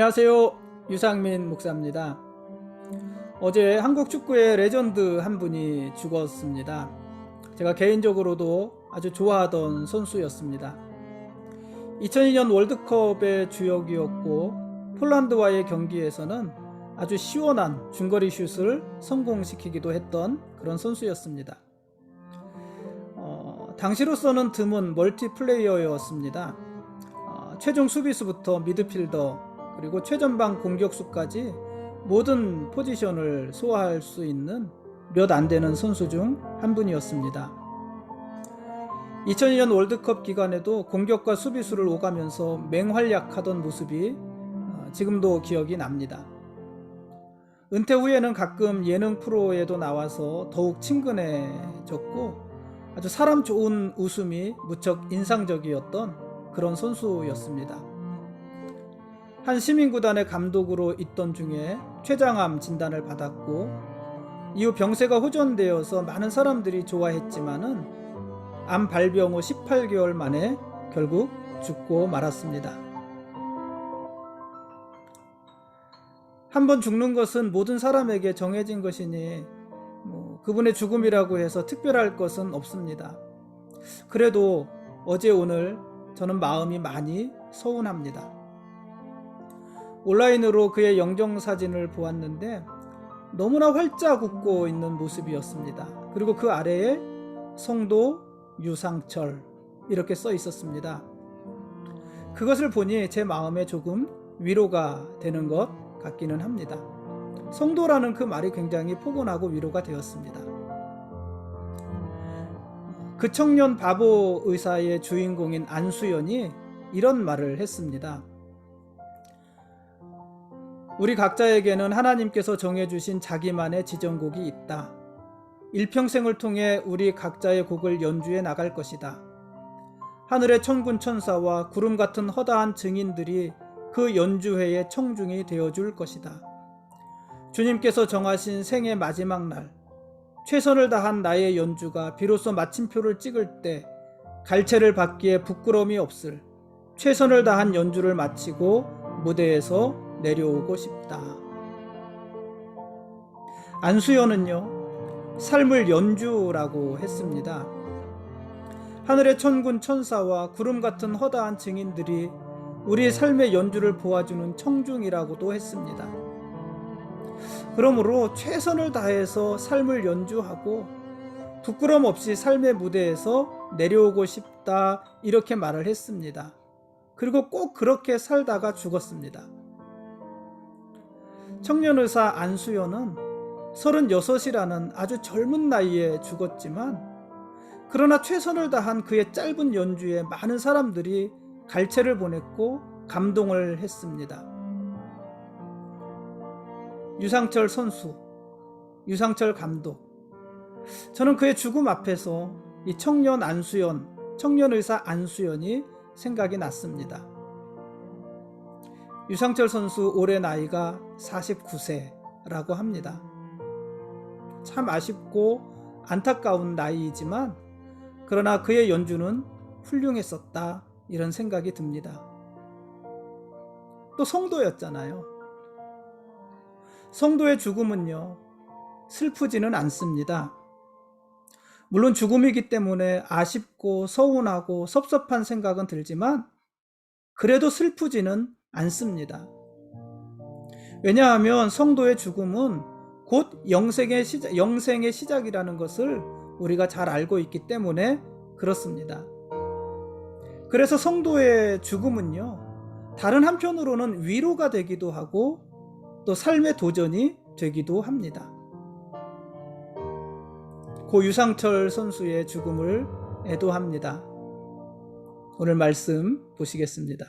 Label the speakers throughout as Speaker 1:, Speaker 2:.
Speaker 1: 안녕하세요. 유상민 목사입니다. 어제 한국 축구의 레전드 한 분이 죽었습니다. 제가 개인적으로도 아주 좋아하던 선수였습니다. 2002년 월드컵의 주역이었고 폴란드와의 경기에서는 아주 시원한 중거리 슛을 성공시키기도 했던 그런 선수였습니다. 당시로서는 드문 멀티플레이어였습니다. 최종 수비수부터 미드필더 그리고 최전방 공격수까지 모든 포지션을 소화할 수 있는 몇 안 되는 선수 중 한 분이었습니다. 2002년 월드컵 기간에도 공격과 수비수를 오가면서 맹활약하던 모습이 지금도 기억이 납니다. 은퇴 후에는 가끔 예능 프로에도 나와서 더욱 친근해졌고 아주 사람 좋은 웃음이 무척 인상적이었던 그런 선수였습니다. 한 시민구단의 감독으로 있던 중에 췌장암 진단을 받았고 이후 병세가 호전되어서 많은 사람들이 좋아했지만은 암 발병 후 18개월 만에 결국 죽고 말았습니다. 한번 죽는 것은 모든 사람에게 정해진 것이니 그분의 죽음이라고 해서 특별할 것은 없습니다. 그래도 어제 오늘 저는 마음이 많이 서운합니다. 온라인으로 그의 영정사진을 보았는데 너무나 활짝 웃고 있는 모습이었습니다. 그리고 그 아래에 성도 유상철 이렇게 써 있었습니다. 그것을 보니 제 마음에 조금 위로가 되는 것 같기는 합니다. 성도라는 그 말이 굉장히 포근하고 위로가 되었습니다. 그 청년 바보 의사의 주인공인 안수연이 이런 말을 했습니다. 우리 각자에게는 하나님께서 정해주신 자기만의 지정곡이 있다. 일평생을 통해 우리 각자의 곡을 연주해 나갈 것이다. 하늘의 천군 천사와 구름 같은 허다한 증인들이 그 연주회의 청중이 되어줄 것이다. 주님께서 정하신 생의 마지막 날, 최선을 다한 나의 연주가 비로소 마침표를 찍을 때 갈채를 받기에 부끄러움이 없을 최선을 다한 연주를 마치고 무대에서 내려오고 싶다. 안수연은요, 삶을 연주라고 했습니다. 하늘의 천군 천사와 구름 같은 허다한 증인들이 우리 삶의 연주를 보아주는 청중이라고도 했습니다. 그러므로 최선을 다해서 삶을 연주하고 부끄럼 없이 삶의 무대에서 내려오고 싶다 이렇게 말을 했습니다. 그리고 꼭 그렇게 살다가 죽었습니다. 청년의사 안수연은 36이라는 아주 젊은 나이에 죽었지만 그러나 최선을 다한 그의 짧은 연주에 많은 사람들이 갈채를 보냈고 감동을 했습니다. 유상철 선수, 유상철 감독, 저는 그의 죽음 앞에서 이 청년 안수연, 청년의사 안수연이 생각이 났습니다. 유상철 선수 올해 나이가 49세라고 합니다. 참 아쉽고 안타까운 나이이지만 그러나 그의 연주는 훌륭했었다 이런 생각이 듭니다. 또 성도였잖아요. 성도의 죽음은요 슬프지는 않습니다. 물론 죽음이기 때문에 아쉽고 서운하고 섭섭한 생각은 들지만 그래도 슬프지는 않습니다. 왜냐하면 성도의 죽음은 곧 영생의 시작이라는 것을 우리가 잘 알고 있기 때문에 그렇습니다. 그래서 성도의 죽음은요, 다른 한편으로는 위로가 되기도 하고 또 삶의 도전이 되기도 합니다. 고 유상철 선수의 죽음을 애도합니다. 오늘 말씀 보시겠습니다.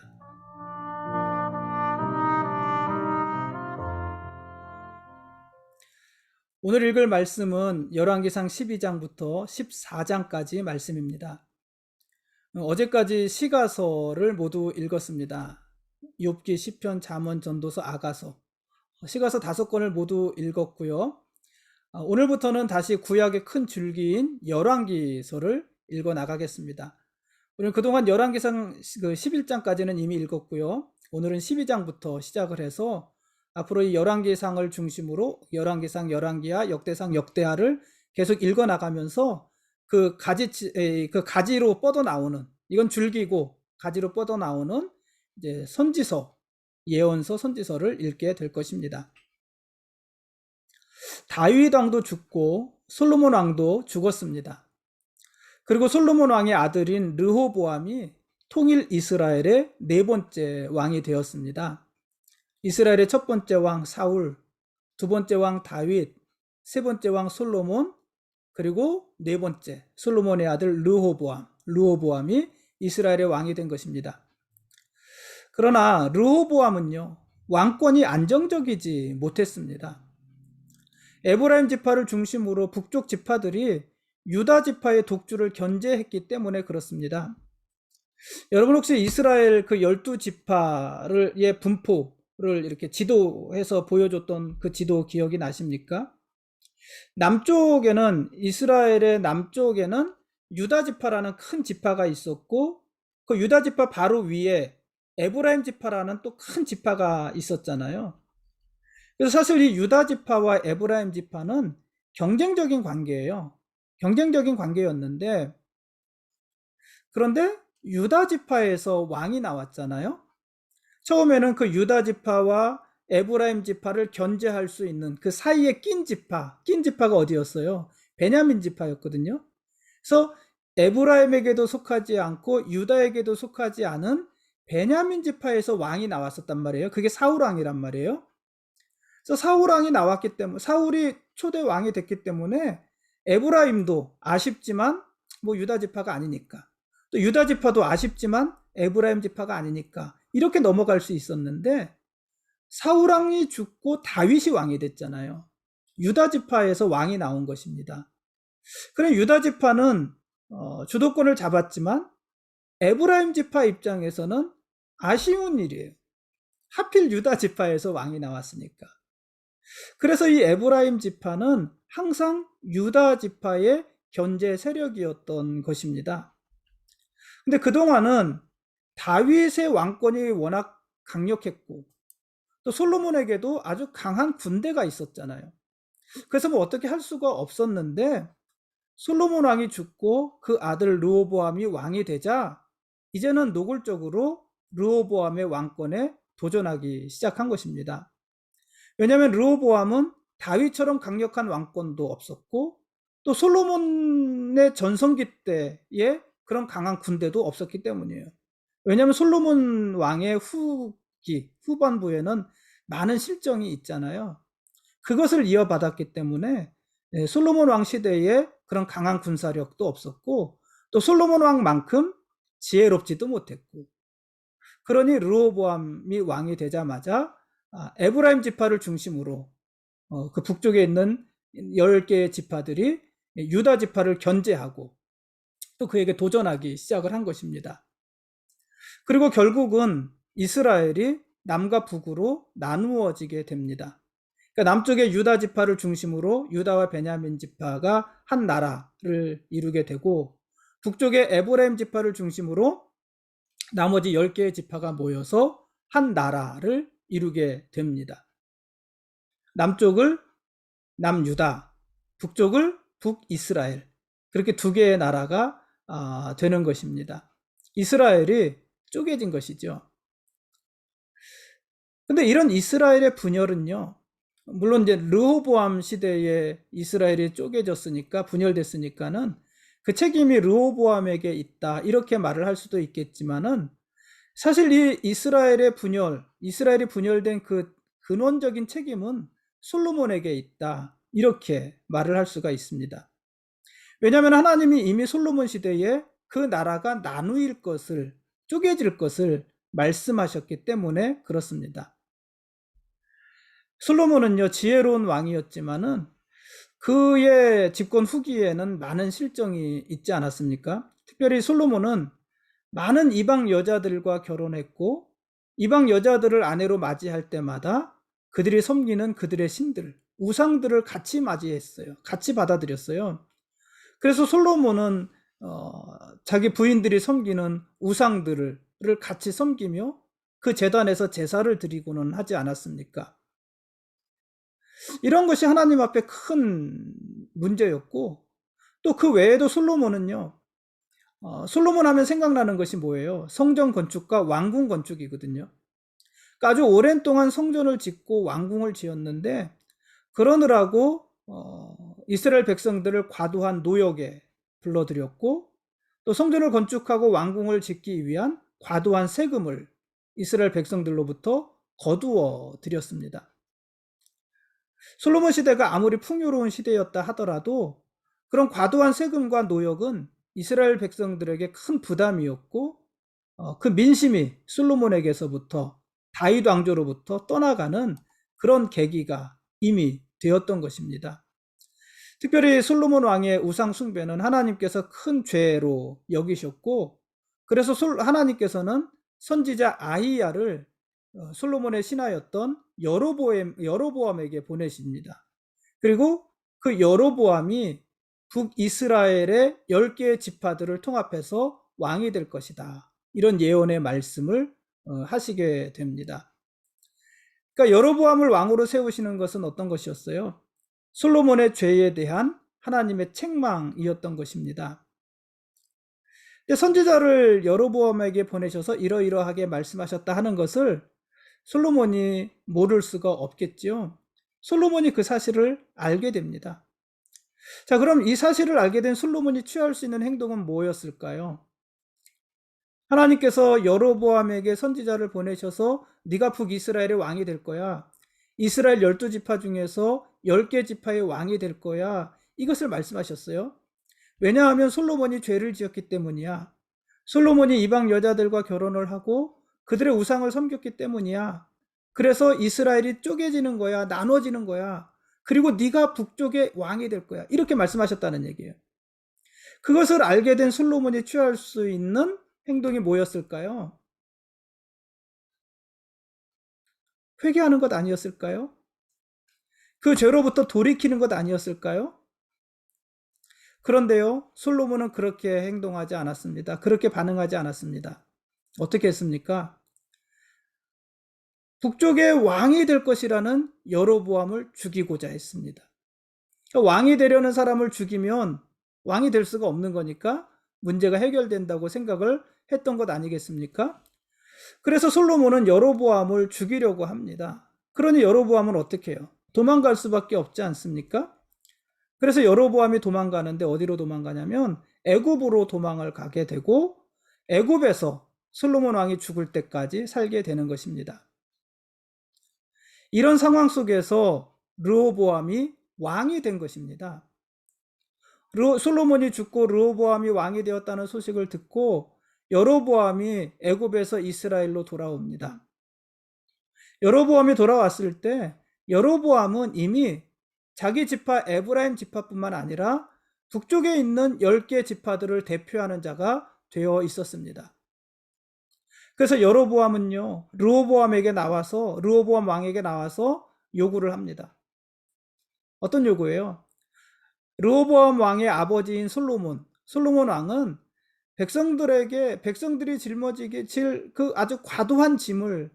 Speaker 1: 오늘 읽을 말씀은 열왕기상 12장부터 14장까지 말씀입니다. 어제까지 시가서를 모두 읽었습니다. 욥기, 시편, 잠언, 전도서, 아가서, 시가서 5권을 모두 읽었고요. 오늘부터는 다시 구약의 큰 줄기인 열왕기서를 읽어 나가겠습니다. 우리는 그동안 열왕기상 11장까지는 이미 읽었고요. 오늘은 12장부터 시작을 해서 앞으로 이 열왕기상을 중심으로 열왕기상, 열왕기하, 역대상, 역대하를 계속 읽어 나가면서 그 가지로 뻗어 나오는, 이건 줄기고 가지로 뻗어 나오는 이제 선지서, 예언서, 선지서를 읽게 될 것입니다. 다윗 왕도 죽고 솔로몬 왕도 죽었습니다. 그리고 솔로몬 왕의 아들인 르호보암이 통일 이스라엘의 네 번째 왕이 되었습니다. 이스라엘의 첫 번째 왕 사울, 두 번째 왕 다윗, 세 번째 왕 솔로몬, 그리고 네 번째 솔로몬의 아들 르호보암이 이스라엘의 왕이 된 것입니다. 그러나 르호보암은요, 왕권이 안정적이지 못했습니다. 에브라임 지파를 중심으로 북쪽 지파들이 유다 지파의 독주를 견제했기 때문에 그렇습니다. 여러분 혹시 이스라엘 그 12지파의 분포를 이렇게 지도해서 보여줬던 그 지도 기억이 나십니까? 남쪽에는, 이스라엘의 남쪽에는 유다 지파라는 큰 지파가 있었고, 그 유다 지파 바로 위에 에브라임 지파라는 또 큰 지파가 있었잖아요. 그래서 사실 이 유다 지파와 에브라임 지파는 경쟁적인 관계예요. 경쟁적인 관계였는데, 그런데 유다 지파에서 왕이 나왔잖아요. 처음에는 그 유다 지파와 에브라임 지파를 견제할 수 있는 그 사이에 낀 지파가 어디였어요? 베냐민 지파였거든요. 그래서 에브라임에게도 속하지 않고 유다에게도 속하지 않은 베냐민 지파에서 왕이 나왔었단 말이에요. 그게 사울 왕이란 말이에요. 그래서 사울 왕이 나왔기 때문에, 사울이 초대 왕이 됐기 때문에 에브라임도 아쉽지만 뭐 유다 지파가 아니니까, 또 유다 지파도 아쉽지만 에브라임 지파가 아니니까 이렇게 넘어갈 수 있었는데, 사울 왕이 죽고 다윗이 왕이 됐잖아요. 유다 지파에서 왕이 나온 것입니다. 그래 유다 지파는 주도권을 잡았지만 에브라임 지파 입장에서는 아쉬운 일이에요. 하필 유다 지파에서 왕이 나왔으니까. 그래서 이 에브라임 지파는 항상 유다 지파의 견제 세력이었던 것입니다. 근데 그동안은 다윗의 왕권이 워낙 강력했고, 또 솔로몬에게도 아주 강한 군대가 있었잖아요. 그래서 뭐 어떻게 할 수가 없었는데, 솔로몬 왕이 죽고 그 아들 르호보암이 왕이 되자 이제는 노골적으로 르호보암의 왕권에 도전하기 시작한 것입니다. 왜냐하면 르호보암은 다윗처럼 강력한 왕권도 없었고, 또 솔로몬의 전성기 때에 그런 강한 군대도 없었기 때문이에요. 왜냐하면 솔로몬 왕의 후반부에는 많은 실정이 있잖아요. 그것을 이어받았기 때문에 솔로몬 왕 시대에 그런 강한 군사력도 없었고, 또 솔로몬 왕만큼 지혜롭지도 못했고, 그러니 르호보암이 왕이 되자마자 에브라임 지파를 중심으로 그 북쪽에 있는 10개의 지파들이 유다 지파를 견제하고 또 그에게 도전하기 시작을 한 것입니다. 그리고 결국은 이스라엘이 남과 북으로 나누어지게 됩니다. 그러니까 남쪽의 유다 지파를 중심으로 유다와 베냐민 지파가 한 나라를 이루게 되고, 북쪽의 에브라임 지파를 중심으로 나머지 10개의 지파가 모여서 한 나라를 이루게 됩니다. 남쪽을 남유다, 북쪽을 북이스라엘, 그렇게 두 개의 나라가 되는 것입니다. 이스라엘이 쪼개진 것이죠. 근데 이런 이스라엘의 분열은요, 물론 이제 르호보암 시대에 이스라엘이 쪼개졌으니까, 분열됐으니까는 그 책임이 르호보암에게 있다 이렇게 말을 할 수도 있겠지만은, 사실 이 이스라엘이 분열된 그 근원적인 책임은 솔로몬에게 있다 이렇게 말을 할 수가 있습니다. 왜냐하면 하나님이 이미 솔로몬 시대에 그 나라가 나누일 것을, 쪼개질 것을 말씀하셨기 때문에 그렇습니다. 솔로몬은요, 지혜로운 왕이었지만은 그의 집권 후기에는 많은 실정이 있지 않았습니까? 특별히 솔로몬은 많은 이방 여자들과 결혼했고, 이방 여자들을 아내로 맞이할 때마다 그들이 섬기는 그들의 신들, 우상들을 같이 맞이했어요. 같이 받아들였어요. 그래서 솔로몬은 자기 부인들이 섬기는 우상들을 같이 섬기며 그 제단에서 제사를 드리고는 하지 않았습니까? 이런 것이 하나님 앞에 큰 문제였고, 또 그 외에도 솔로몬은요, 솔로몬 하면 생각나는 것이 뭐예요? 성전 건축과 왕궁 건축이거든요. 그러니까 아주 오랜 동안 성전을 짓고 왕궁을 지었는데, 그러느라고 이스라엘 백성들을 과도한 노역에 불러들였고, 또 성전을 건축하고 왕궁을 짓기 위한 과도한 세금을 이스라엘 백성들로부터 거두어 드렸습니다. 솔로몬 시대가 아무리 풍요로운 시대였다 하더라도 그런 과도한 세금과 노역은 이스라엘 백성들에게 큰 부담이었고, 그 민심이 솔로몬에게서부터 다윗 왕조로부터 떠나가는 그런 계기가 이미 되었던 것입니다. 특별히 솔로몬 왕의 우상 숭배는 하나님께서 큰 죄로 여기셨고, 그래서 하나님께서는 선지자 아히야를 솔로몬의 신하였던 여로보암에게 보내십니다. 그리고 그 여로보암이 북이스라엘의 10개의 지파들을 통합해서 왕이 될 것이다, 이런 예언의 말씀을 하시게 됩니다. 그러니까 여로보암을 왕으로 세우시는 것은 어떤 것이었어요? 솔로몬의 죄에 대한 하나님의 책망이었던 것입니다. 선지자를 여로보암에게 보내셔서 이러이러하게 말씀하셨다 하는 것을 솔로몬이 모를 수가 없겠죠. 솔로몬이 그 사실을 알게 됩니다. 자, 그럼 이 사실을 알게 된 솔로몬이 취할 수 있는 행동은 뭐였을까요? 하나님께서 여로보암에게 선지자를 보내셔서 네가 북이스라엘의 왕이 될 거야, 이스라엘 12지파 중에서 10개 지파의 왕이 될 거야, 이것을 말씀하셨어요. 왜냐하면 솔로몬이 죄를 지었기 때문이야. 솔로몬이 이방 여자들과 결혼을 하고 그들의 우상을 섬겼기 때문이야. 그래서 이스라엘이 쪼개지는 거야, 나눠지는 거야. 그리고 네가 북쪽의 왕이 될 거야, 이렇게 말씀하셨다는 얘기예요. 그것을 알게 된 솔로몬이 취할 수 있는 행동이 뭐였을까요? 회개하는 것 아니었을까요? 그 죄로부터 돌이키는 것 아니었을까요? 그런데요, 솔로몬은 그렇게 행동하지 않았습니다. 그렇게 반응하지 않았습니다. 어떻게 했습니까? 북쪽의 왕이 될 것이라는 여로보암을 죽이고자 했습니다. 왕이 되려는 사람을 죽이면 왕이 될 수가 없는 거니까 문제가 해결된다고 생각을 했던 것 아니겠습니까? 그래서 솔로몬은 여로보암을 죽이려고 합니다. 그러니 여로보암은 어떻게 해요? 도망갈 수밖에 없지 않습니까? 그래서 여로보암이 도망가는데 어디로 도망가냐면 애굽으로 도망을 가게 되고, 애굽에서 솔로몬 왕이 죽을 때까지 살게 되는 것입니다. 이런 상황 속에서 르호보암이 왕이 된 것입니다. 솔로몬이 죽고 르호보암이 왕이 되었다는 소식을 듣고 여로보암이 애굽에서 이스라엘로 돌아옵니다. 여로보암이 돌아왔을 때 여로보암은 이미 자기 지파 에브라임 지파뿐만 아니라 북쪽에 있는 10개 지파들을 대표하는 자가 되어 있었습니다. 그래서 여로보암은요, 르호보암 왕에게 나와서 요구를 합니다. 어떤 요구예요? 르호보암 왕의 아버지인 솔로몬 왕은 백성들이 짊어지게 그 아주 과도한 짐을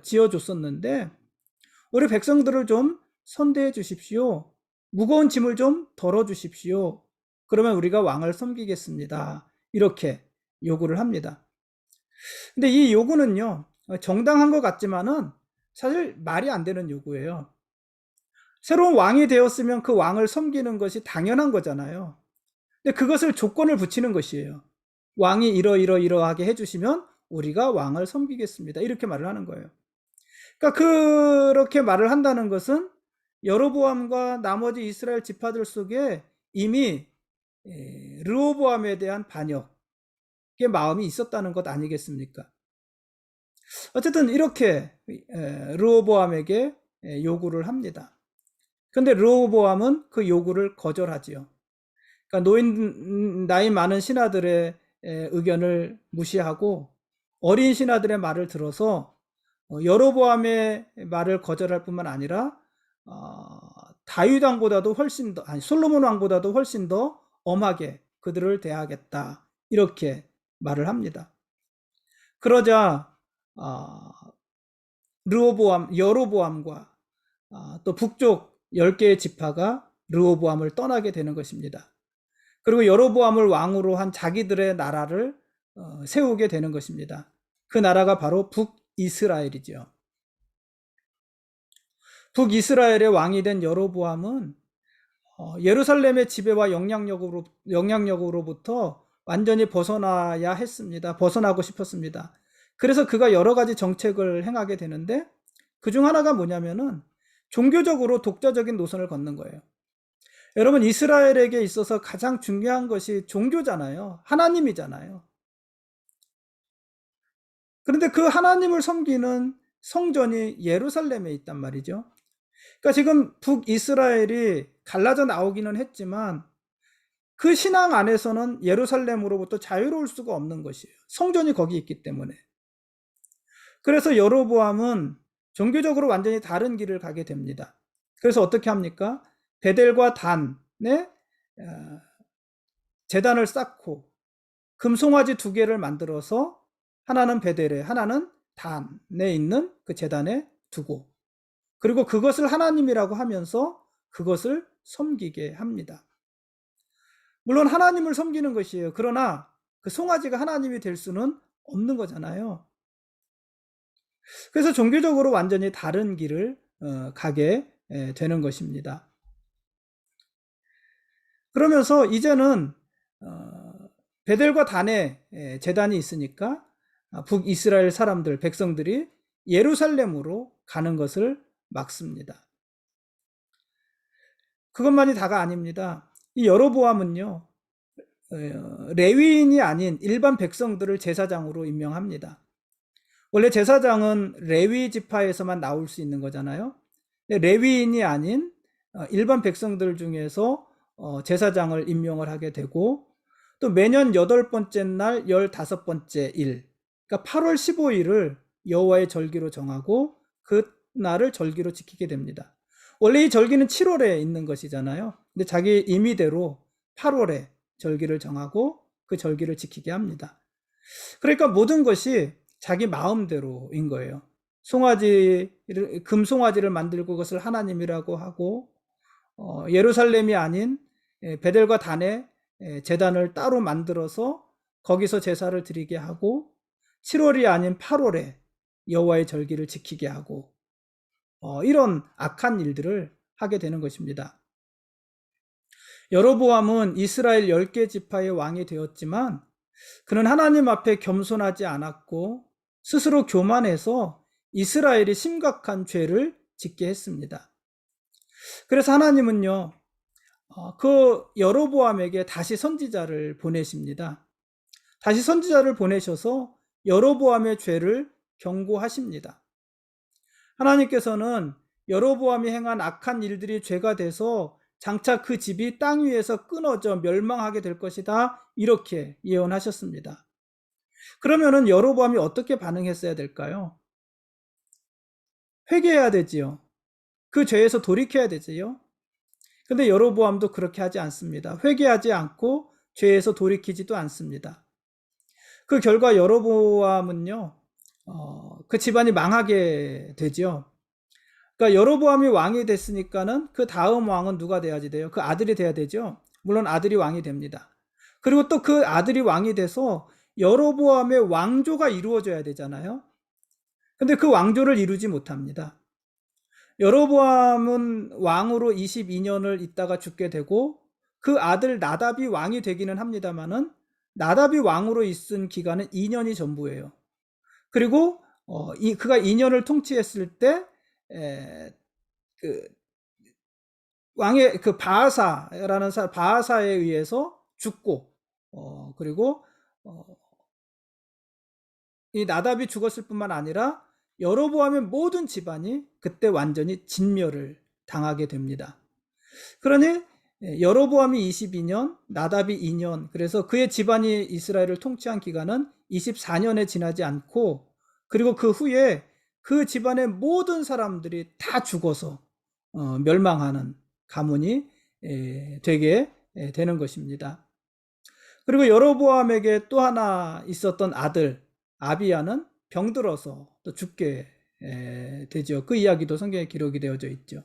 Speaker 1: 지어줬었는데, 우리 백성들을 좀 선대해 주십시오. 무거운 짐을 좀 덜어 주십시오. 그러면 우리가 왕을 섬기겠습니다, 이렇게 요구를 합니다. 근데 이 요구는요, 정당한 것 같지만은 사실 말이 안 되는 요구예요. 새로운 왕이 되었으면 그 왕을 섬기는 것이 당연한 거잖아요. 근데 그것을 조건을 붙이는 것이에요. 왕이 이러이러하게 해주시면 우리가 왕을 섬기겠습니다, 이렇게 말을 하는 거예요. 그러니까 그렇게 말을 한다는 것은 여로보암과 나머지 이스라엘 지파들 속에 이미 르호보암에 대한 반역의 마음이 있었다는 것 아니겠습니까? 어쨌든 이렇게 르호보암에게 요구를 합니다. 그런데 르호보암은 그 요구를 거절하지요. 그러니까 나이 많은 신하들의 의견을 무시하고 어린 신하들의 말을 들어서 여로보암의 말을 거절할 뿐만 아니라 다윗 왕보다도 솔로몬 왕보다도 훨씬 더 엄하게 그들을 대하겠다, 이렇게 말을 합니다. 그러자 여로보암과 또 북쪽 10개의 지파가 르호보암을 떠나게 되는 것입니다. 그리고 여로보암을 왕으로 한 자기들의 나라를 세우게 되는 것입니다. 그 나라가 바로 북이스라엘이죠. 북이스라엘의 왕이 된 여로보암은 예루살렘의 지배와 영향력으로부터 완전히 벗어나야 했습니다. 벗어나고 싶었습니다. 그래서 그가 여러 가지 정책을 행하게 되는데 그중 하나가 뭐냐면은 종교적으로 독자적인 노선을 걷는 거예요. 여러분, 이스라엘에게 있어서 가장 중요한 것이 종교잖아요. 하나님이잖아요. 그런데 그 하나님을 섬기는 성전이 예루살렘에 있단 말이죠. 그러니까 지금 북이스라엘이 갈라져 나오기는 했지만 그 신앙 안에서는 예루살렘으로부터 자유로울 수가 없는 것이에요. 성전이 거기 있기 때문에. 그래서 여로보암은 종교적으로 완전히 다른 길을 가게 됩니다. 그래서 어떻게 합니까? 베델과 단에 제단을 쌓고 금송아지 2개를 만들어서 하나는 베델에, 하나는 단에 있는 그 제단에 두고, 그리고 그것을 하나님이라고 하면서 그것을 섬기게 합니다. 물론 하나님을 섬기는 것이에요. 그러나 그 송아지가 하나님이 될 수는 없는 거잖아요. 그래서 종교적으로 완전히 다른 길을 가게 되는 것입니다. 그러면서 이제는 베델과 단에 제단이 있으니까 북이스라엘 사람들, 백성들이 예루살렘으로 가는 것을 막습니다. 그것만이 다가 아닙니다. 이 여로보암은요, 레위인이 아닌 일반 백성들을 제사장으로 임명합니다. 원래 제사장은 레위 지파에서만 나올 수 있는 거잖아요. 레위인이 아닌 일반 백성들 중에서 제사장을 임명을 하게 되고, 또 매년 8번째 날 15번째 일, 그러니까 8월 15일을 여호와의 절기로 정하고 그 날을 절기로 지키게 됩니다. 원래 이 절기는 7월에 있는 것이잖아요. 근데 자기 임의대로 8월에 절기를 정하고 그 절기를 지키게 합니다. 그러니까 모든 것이 자기 마음대로인 거예요. 금송아지를 만들고 그것을 하나님이라고 하고, 예루살렘이 아닌 베델과 단에 제단을 따로 만들어서 거기서 제사를 드리게 하고, 7월이 아닌 8월에 여호와의 절기를 지키게 하고, 이런 악한 일들을 하게 되는 것입니다. 여로보암은 이스라엘 10개 지파의 왕이 되었지만 그는 하나님 앞에 겸손하지 않았고 스스로 교만해서 이스라엘이 심각한 죄를 짓게 했습니다. 그래서 하나님은요, 그 여로보암에게 다시 선지자를 보내십니다. 다시 선지자를 보내셔서 여로보암의 죄를 경고하십니다. 하나님께서는 여로보암이 행한 악한 일들이 죄가 돼서 장차 그 집이 땅 위에서 끊어져 멸망하게 될 것이다, 이렇게 예언하셨습니다. 그러면은 여로보암이 어떻게 반응했어야 될까요? 회개해야 되지요. 그 죄에서 돌이켜야 되지요. 근데 여로보암도 그렇게 하지 않습니다. 회개하지 않고 죄에서 돌이키지도 않습니다. 그 결과 여로보암은요, 그 집안이 망하게 되죠. 그러니까 여로보암이 왕이 됐으니까는 그 다음 왕은 누가 돼야지 돼요? 그 아들이 돼야 되죠. 물론 아들이 왕이 됩니다. 그리고 또 그 아들이 왕이 돼서 여로보암의 왕조가 이루어져야 되잖아요. 근데 그 왕조를 이루지 못합니다. 여로보암은 왕으로 22년을 있다가 죽게 되고 그 아들 나답이 왕이 되기는 합니다만은 나답이 왕으로 있은 기간은 2년이 전부예요. 그리고 그가 2년을 통치했을 때 그 왕의 그 바하사라는 바하사에 의해서 죽고, 그리고 이 나답이 죽었을 뿐만 아니라 여로보암의 모든 집안이 그때 완전히 진멸을 당하게 됩니다. 그러니 여로보암이 22년, 나답이 2년, 그래서 그의 집안이 이스라엘을 통치한 기간은 24년에 지나지 않고, 그리고 그 후에 그 집안의 모든 사람들이 다 죽어서 멸망하는 가문이 되게 되는 것입니다. 그리고 여로보암에게 또 하나 있었던 아들 아비야는 병들어서 또 죽게 되죠. 그 이야기도 성경에 기록이 되어져 있죠.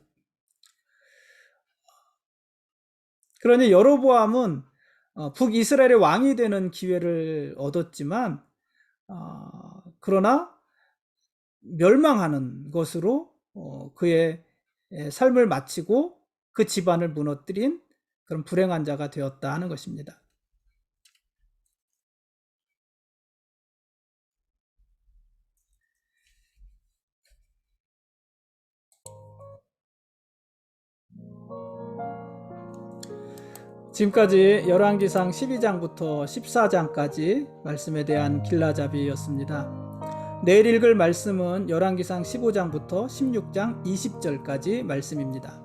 Speaker 1: 그러니 여로보암은 북이스라엘의 왕이 되는 기회를 얻었지만 그러나 멸망하는 것으로 그의 삶을 마치고 그 집안을 무너뜨린 그런 불행한 자가 되었다 하는 것입니다. 지금까지 열왕기상 12장부터 14장까지 말씀에 대한 길라잡이였습니다. 내일 읽을 말씀은 열왕기상 15장부터 16장 20절까지 말씀입니다.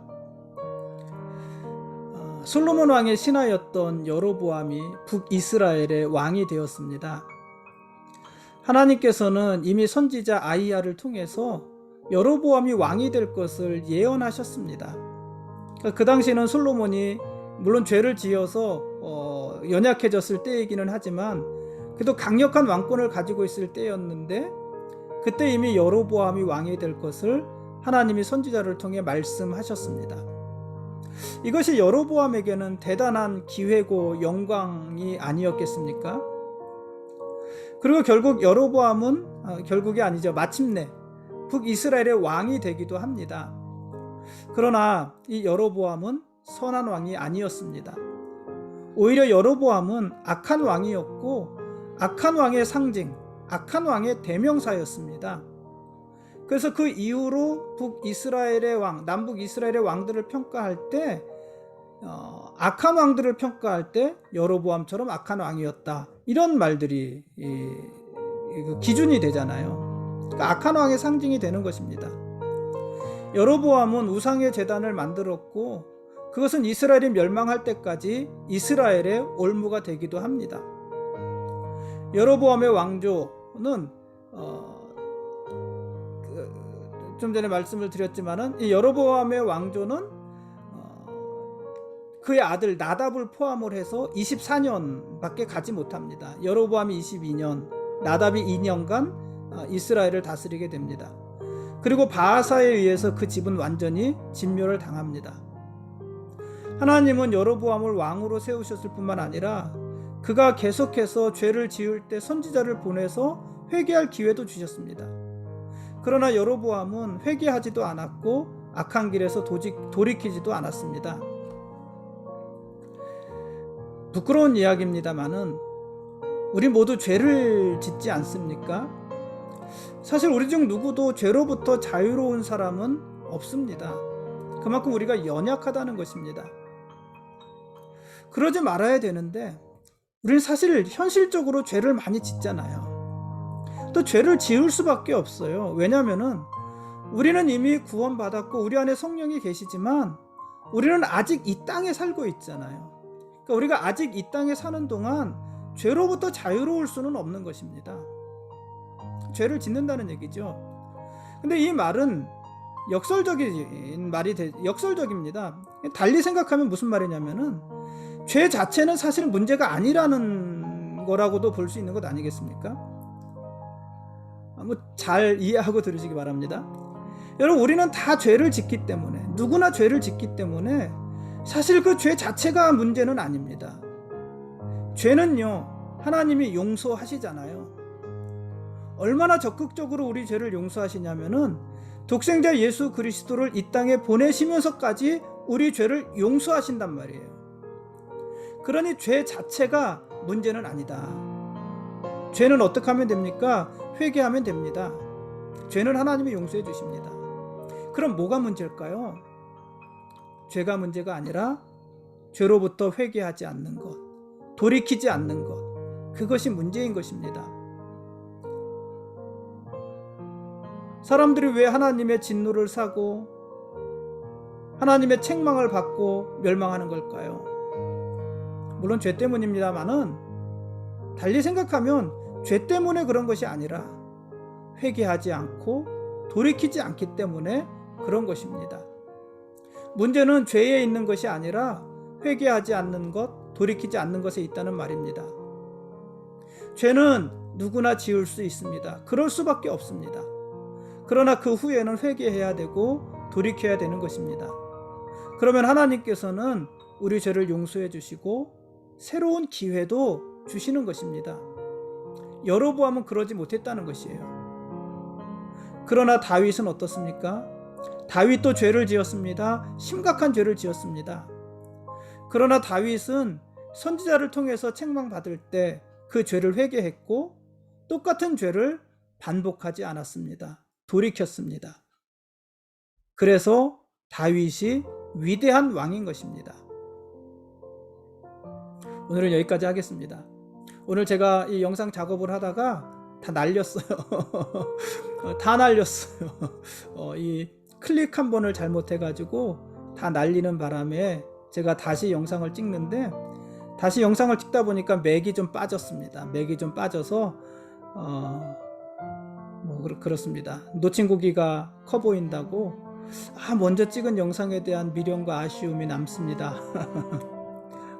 Speaker 1: 솔로몬 왕의 신하였던 여로보암이 북이스라엘의 왕이 되었습니다. 하나님께서는 이미 선지자 아이야를 통해서 여로보암이 왕이 될 것을 예언하셨습니다. 그 당시에는 솔로몬이 물론 죄를 지어서 연약해졌을 때이기는 하지만 그래도 강력한 왕권을 가지고 있을 때였는데 그때 이미 여로보암이 왕이 될 것을 하나님이 선지자를 통해 말씀하셨습니다. 이것이 여로보암에게는 대단한 기회고 영광이 아니었겠습니까? 그리고 결국 여로보암은 결국이 아니죠. 마침내 북이스라엘의 왕이 되기도 합니다. 그러나 이 여로보암은 선한 왕이 아니었습니다. 오히려 여로보암은 악한 왕이었고 악한 왕의 상징, 악한 왕의 대명사였습니다. 그래서 그 이후로 북이스라엘의 왕, 남북 이스라엘의 왕들을 평가할 때 악한 왕들을 평가할 때 여로보암처럼 악한 왕이었다. 이런 말들이 기준이 되잖아요. 그러니까 악한 왕의 상징이 되는 것입니다. 여로보암은 우상의 제단을 만들었고 그것은 이스라엘이 멸망할 때까지 이스라엘의 올무가 되기도 합니다. 여로보암의 왕조는 좀 전에 말씀을 드렸지만은 이 여로보암의 왕조는 그의 아들 나답을 포함을 해서 24년밖에 가지 못합니다. 여로보암이 22년, 나답이 2년간 이스라엘을 다스리게 됩니다. 그리고 바하사에 의해서 그 집은 완전히 진멸을 당합니다. 하나님은 여로보암을 왕으로 세우셨을 뿐만 아니라 그가 계속해서 죄를 지을 때 선지자를 보내서 회개할 기회도 주셨습니다. 그러나 여로보암은 회개하지도 않았고 악한 길에서 돌이키지도 않았습니다. 부끄러운 이야기입니다만은 우리 모두 죄를 짓지 않습니까? 사실 우리 중 누구도 죄로부터 자유로운 사람은 없습니다. 그만큼 우리가 연약하다는 것입니다. 그러지 말아야 되는데 우리는 사실 현실적으로 죄를 많이 짓잖아요. 또 죄를 지을 수밖에 없어요. 왜냐하면은 우리는 이미 구원받았고 우리 안에 성령이 계시지만 우리는 아직 이 땅에 살고 있잖아요. 그러니까 우리가 아직 이 땅에 사는 동안 죄로부터 자유로울 수는 없는 것입니다. 죄를 짓는다는 얘기죠. 근데 이 말은 역설적입니다. 달리 생각하면 무슨 말이냐면은 죄 자체는 사실 문제가 아니라는 거라고도 볼 수 있는 것 아니겠습니까? 잘 이해하고 들으시기 바랍니다. 여러분, 우리는 다 죄를 짓기 때문에, 누구나 죄를 짓기 때문에 사실 그 죄 자체가 문제는 아닙니다. 죄는요, 하나님이 용서하시잖아요. 얼마나 적극적으로 우리 죄를 용서하시냐면은 독생자 예수 그리스도를 이 땅에 보내시면서까지 우리 죄를 용서하신단 말이에요. 그러니 죄 자체가 문제는 아니다. 죄는 어떻게 하면 됩니까? 회개하면 됩니다. 죄는 하나님이 용서해 주십니다. 그럼 뭐가 문제일까요? 죄가 문제가 아니라 죄로부터 회개하지 않는 것, 돌이키지 않는 것, 그것이 문제인 것입니다. 사람들이 왜 하나님의 진노를 사고 하나님의 책망을 받고 멸망하는 걸까요? 물론 죄 때문입니다만은 달리 생각하면 죄 때문에 그런 것이 아니라 회개하지 않고 돌이키지 않기 때문에 그런 것입니다. 문제는 죄에 있는 것이 아니라 회개하지 않는 것, 돌이키지 않는 것에 있다는 말입니다. 죄는 누구나 지을 수 있습니다. 그럴 수밖에 없습니다. 그러나 그 후에는 회개해야 되고 돌이켜야 되는 것입니다. 그러면 하나님께서는 우리 죄를 용서해 주시고 새로운 기회도 주시는 것입니다. 여로보암은 그러지 못했다는 것이에요. 그러나 다윗은 어떻습니까? 다윗도 죄를 지었습니다. 심각한 죄를 지었습니다. 그러나 다윗은 선지자를 통해서 책망받을 때 그 죄를 회개했고 똑같은 죄를 반복하지 않았습니다. 돌이켰습니다. 그래서 다윗이 위대한 왕인 것입니다. 오늘은 여기까지 하겠습니다. 오늘 제가 이 영상 작업을 하다가 다 날렸어요. 다 날렸어요. 이 클릭 한 번을 잘못해가지고 다 날리는 바람에 제가 다시 영상을 찍는데, 다시 영상을 찍다 보니까 맥이 좀 빠졌습니다. 맥이 좀 빠져서 그렇습니다. 놓친 고기가 커 보인다고 먼저 찍은 영상에 대한 미련과 아쉬움이 남습니다.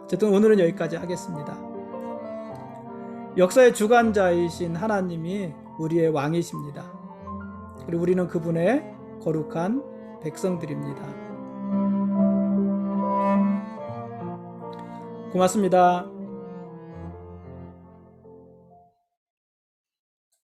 Speaker 1: 어쨌든 오늘은 여기까지 하겠습니다. 역사의 주관자이신 하나님이 우리의 왕이십니다. 그리고 우리는 그분의 거룩한 백성들입니다. 고맙습니다.